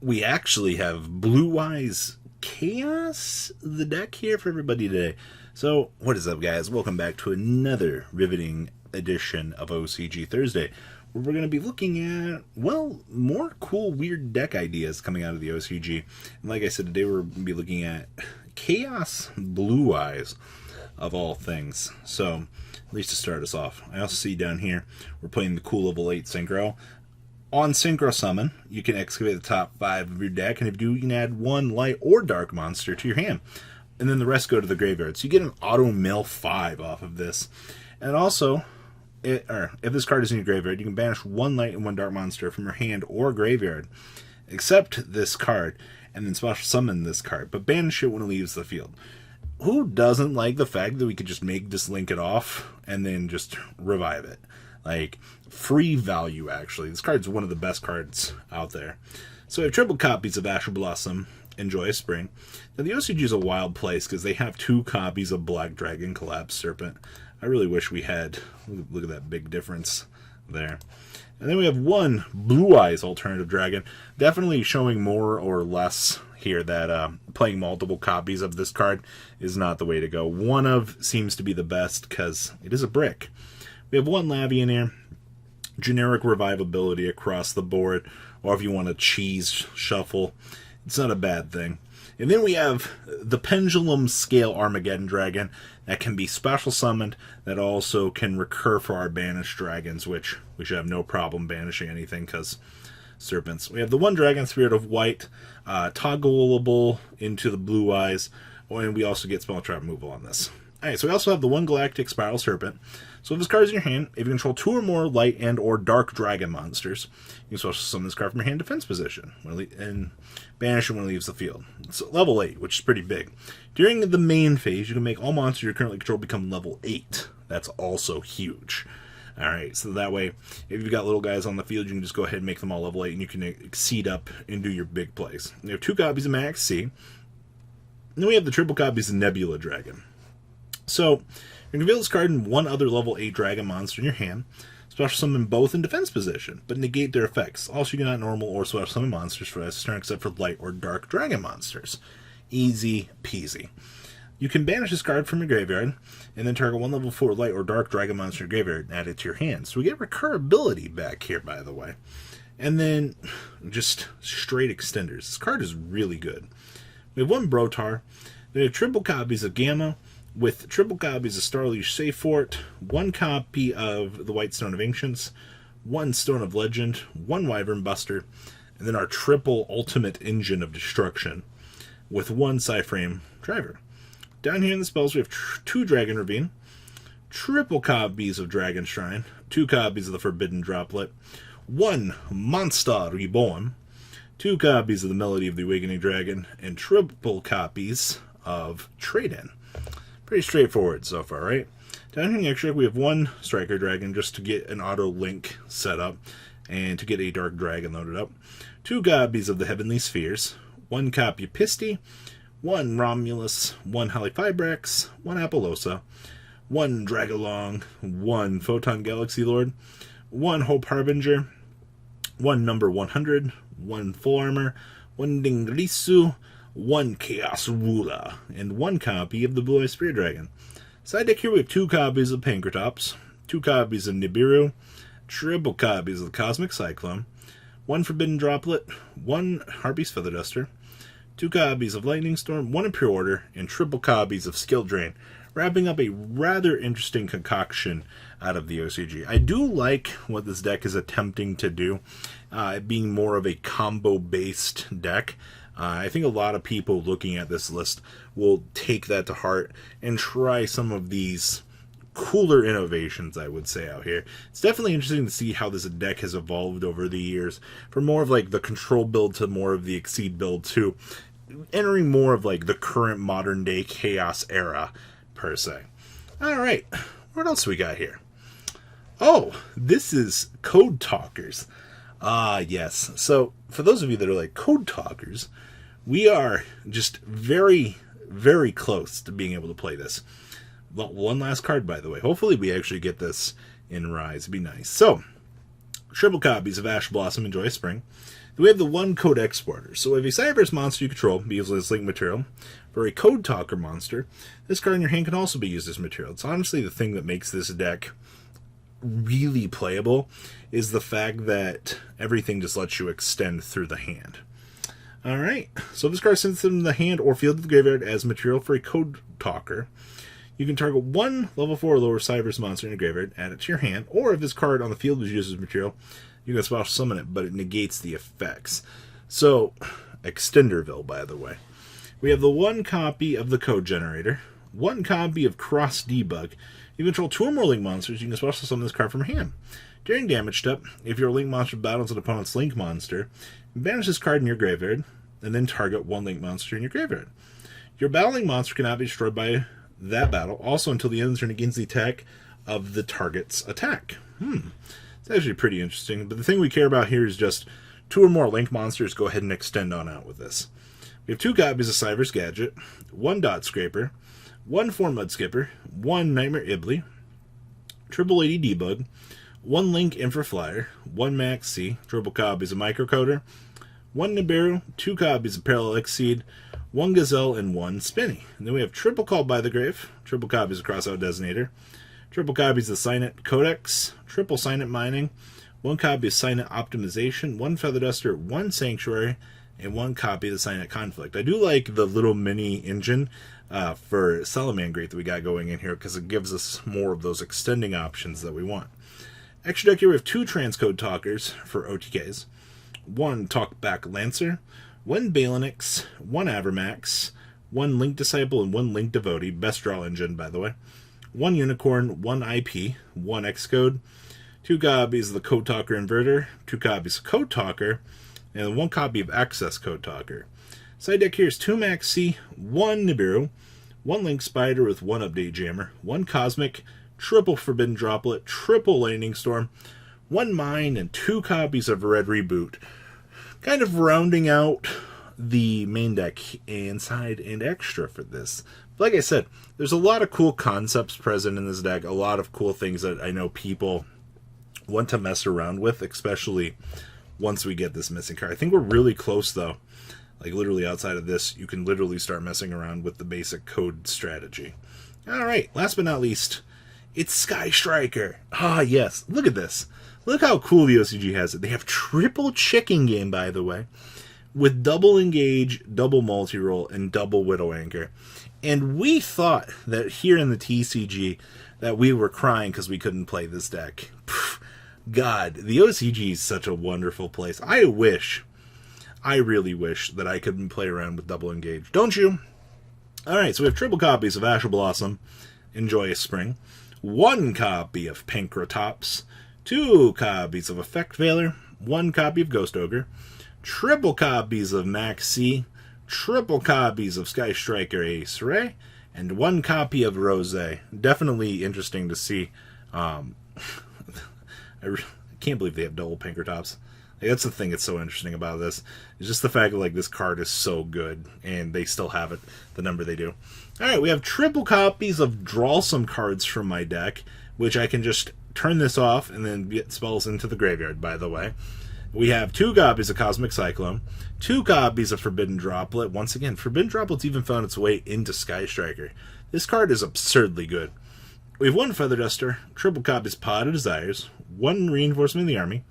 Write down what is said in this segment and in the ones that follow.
We actually have BlueEyes Chaos, the deck here for everybody today. So, what is up, guys? Welcome back to another riveting edition of OCG Thursday, where we're going to be looking at, well, more cool, weird deck ideas coming out of the OCG. And like I said, today we're going to be looking at Chaos BlueEyes, of all things. So, at least to start us off, I also see down here we're playing the cool level 8 Synchro. On Synchro Summon, you can excavate the top 5 of your deck, and if you do, you can add 1 light or dark monster to your hand. And then the rest go to the graveyard. So you get an auto mill 5 off of this. And also, if this card is in your graveyard, you can banish 1 light and 1 dark monster from your hand or graveyard, except this card, and then special summon this card, but banish it when it leaves the field. Who doesn't like the fact that we could just make this link it off and then just revive it? Like, free value, actually. This card's one of the best cards out there. So we have triple copies of Asher Blossom and Joyous Spring. Now, the OCG is a wild place because they have 2 copies of Black Dragon Collapsed Serpent. I really wish we had. Look at that big difference there. And then we have 1 BlueEyes Alternative Dragon. Definitely showing more or less here that playing multiple copies of this card is not the way to go. One of seems to be the best because it is a brick. We have 1 Lavi in here, generic revivability across the board, or if you want to cheese shuffle, it's not a bad thing. And then we have the Pendulum Scale Armageddon Dragon that can be special summoned, that also can recur for our banished dragons, which we should have no problem banishing anything because serpents. We have the 1 Dragon Spirit of White, toggleable into the BlueEyes, and we also get spell trap removal on this. Alright, so we also have the 1 Galactic Spiral Serpent. So if this card is in your hand, if you control 2 or more light and or dark dragon monsters, you can special summon this card from your hand defense position and banish it when it leaves the field. It's level 8, which is pretty big. During the main phase, you can make all monsters you currently control become level 8. That's also huge. Alright, so that way, if you've got little guys on the field, you can just go ahead and make them all level 8, and you can exceed up and do your big plays. We have 2 copies of Max C. And then we have the triple copies of Nebula Dragon. So, you can reveal this card in 1 other level 8 dragon monster in your hand, special summon both in defense position, but negate their effects. Also, you cannot normal or special summon monsters for this turn except for light or dark dragon monsters. Easy peasy. You can banish this card from your graveyard, and then target 1 level 4 light or dark dragon monster in your graveyard and add it to your hand. So we get recurability back here, by the way. And then, just straight extenders. This card is really good. We have 1 Brotar. We have triple copies of Gamma, with triple copies of Starleash Safe Fort, 1 copy of the White Stone of Ancients, 1 Stone of Legend, 1 Wyvern Buster, and then our triple Ultimate Engine of Destruction, with 1 Psyframe Driver. Down here in the spells, we have 2 Dragon Ravine, triple copies of Dragon Shrine, 2 copies of the Forbidden Droplet, 1 Monster Reborn, 2 copies of the Melody of the Awakening Dragon, and triple copies of Trade-In. Pretty straightforward so far, right? Down here in the extra, we have 1 Striker Dragon just to get an auto link set up and to get a Dark Dragon loaded up. 2 copies of the Heavenly Spheres, 1 copy of Pisty, 1 Romulus, 1 Halifibrax, 1 Apollosa, 1 Dragalong, 1 Photon Galaxy Lord, 1 Hope Harbinger, 1 Number 100, 1 Full Armor, 1 Dingrisu, 1 Chaos Ruler, and 1 copy of the Blue-Eyes Spirit Dragon. Side deck here we have 2 copies of Pankratops, 2 copies of Nibiru, triple copies of the Cosmic Cyclone, 1 Forbidden Droplet, 1 Harpy's Feather Duster, 2 copies of Lightning Storm, 1 Impure Order, and triple copies of Skill Drain, wrapping up a rather interesting concoction out of the OCG. I do like what this deck is attempting to do, being more of a combo-based deck. I think a lot of people looking at this list will take that to heart and try some of these cooler innovations, I would say, out here. It's definitely interesting to see how this deck has evolved over the years, from more of like the control build to more of the exceed build to entering more of like the current modern day chaos era, per se. Alright, what else we got here? Oh, this is Code Talkers. Ah, yes. So, for those of you that are like Code Talkers, we are just very, very close to being able to play this. Well, one last card, by the way. Hopefully we actually get this in Rise. It'd be nice. So, triple copies of Ash Blossom, Enjoy Spring. Then we have the one code exporter. So if a Cyberse monster you control be used as link material for a Code Talker monster, this card in your hand can also be used as material. It's honestly the thing that makes this deck really playable, is the fact that everything just lets you extend through the hand. Alright, so this card sends them the hand or field of the graveyard as material for a Code Talker. You can target one level 4 or lower Cyberse monster in your graveyard, add it to your hand, or if this card on the field was used as material, you can special summon it, but it negates the effects. So, Extenderville, by the way. We have the one copy of the Code Generator, one copy of Cross Debug. You control 2 or more Link monsters, you can special summon this card from your hand. During damage step, if your Link monster battles an opponent's Link monster, banish this card in your graveyard, and then target one Link monster in your graveyard. Your battling monster cannot be destroyed by that battle, also until the end of the turn against the attack of the target's attack. It's actually pretty interesting, but the thing we care about here is just 2 or more Link monsters. Go ahead and extend on out with this. We have 2 copies of Cyberse Gadget, 1 Dot Scraper, 1 Form Mud Skipper, 1 Nightmare Ibley, triple 80 Debug, 1 Link Infra Flyer, 1 Max C, triple copies of Microcoder, 1 Nibiru, 2 copies of Parallel Exceed, 1 Gazelle, and 1 Spinny. And then we have triple Call by the Grave, triple copies of Crossout Designator, triple copies of Signet Codex, triple Signet Mining, 1 copy of Signet Optimization, 1 Feather Duster, 1 Sanctuary, and 1 copy of the Signet Conflict. I do like the little mini engine for Salamangreat that we got going in here, because it gives us more of those extending options that we want. Extra deck here we have 2 Transcode Talkers for OTKs, 1 Talkback Lancer, 1 Balinix, 1 Avermax, 1 Link Disciple, and 1 Link Devotee. Best draw engine, by the way. 1 Unicorn, 1 IP, 1 Xcode, 2 copies of the Code Talker Inverter, 2 copies of Code Talker, and 1 copy of Access Code Talker. Side deck here is 2 Maxi, 1 Nibiru, 1 Link Spider with 1 Update Jammer, 1 Cosmic, triple Forbidden Droplet, triple Lightning Storm, 1 Mine, and 2 copies of Red Reboot. Kind of rounding out the main deck and side and extra for this. Like I said, there's a lot of cool concepts present in this deck, a lot of cool things that I know people want to mess around with, especially once we get this missing card. I think we're really close, though. Like, literally outside of this, you can literally start messing around with the basic code strategy. Alright, last but not least, it's Sky Striker. Ah, yes. Look at this. Look how cool the OCG has it. They have triple Chicken Game, by the way, with double Engage, double Multi-Roll, and double Widow Anchor. And we thought that here in the TCG that we were crying because we couldn't play this deck. God, the OCG is such a wonderful place. I really wish that I could play around with double Engage. Don't you? Alright, so we have triple copies of Ash Blossom, Enjoy Spring, 1 copy of Pankratops, 2 copies of Effect Veiler, 1 copy of Ghost Ogre, triple copies of Max C, triple copies of Sky Striker Ace Ray, and 1 copy of Rose. Definitely interesting to see. I can't believe they have double Pankratops. Like, that's the thing that's so interesting about this. It's just the fact that, like, this card is so good, and they still have it, the number they do. Alright, we have triple copies of Draw Some cards from my deck, which I can just turn this off and then get spells into the graveyard, by the way. We have 2 copies of Cosmic Cyclone, 2 copies of Forbidden Droplet. Once again, Forbidden Droplet's even found its way into Sky Striker. This card is absurdly good. We have 1 Feather Duster, triple copies Pod of Desires, 1 Reinforcement of the Army,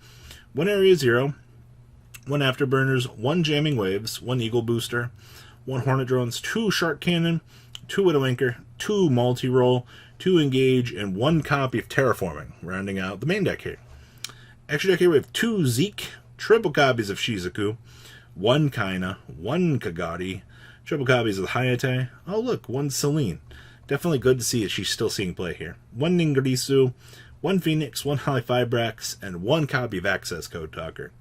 1 Area Zero, 1 Afterburners, 1 Jamming Waves, 1 Eagle Booster, 1 Hornet Drones, 2 Shark Cannon, 2 Widow Anchor, 2 Multi-Roll, 2 Engage, and 1 copy of Terraforming, rounding out the main deck here. Extra deck here we have 2 Zeke, triple copies of Shizuku, 1 Kaina, 1 Kagati, triple copies of Hayate. Oh look, 1 Celine. Definitely good to see that she's still seeing play here. 1 Ningarisu, 1 Phoenix, 1 Halifibrax, and 1 copy of Access Code Talker.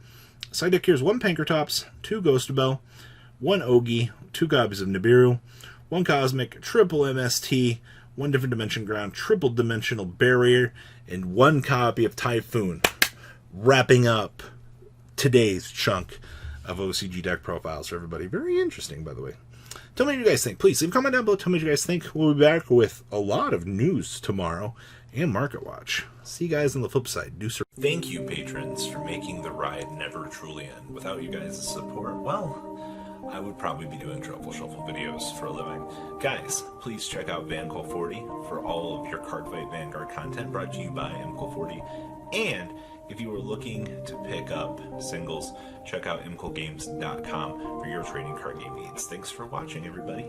Side deck here is 1 Pankratops, 2 Ghostbell, 1 Ogi, 2 copies of Nibiru, 1 Cosmic, triple MST, 1 Different Dimension Ground, triple Dimensional Barrier, and 1 copy of Typhoon. Wrapping up today's chunk of OCG deck profiles for everybody. Very interesting, by the way. Tell me what you guys think. Please leave a comment down below. Tell me what you guys think. We'll be back with a lot of news tomorrow and Market Watch. See you guys on the flip side. Thank you, patrons, for making the ride never truly end. Without you guys' support, well, I would probably be doing Truffle Shuffle videos for a living. Guys, please check out VanCall40 for all of your Cardfight Vanguard content brought to you by MCall40. And if you are looking to pick up singles, check out mcallgames.com for your trading card game needs. Thanks for watching, everybody.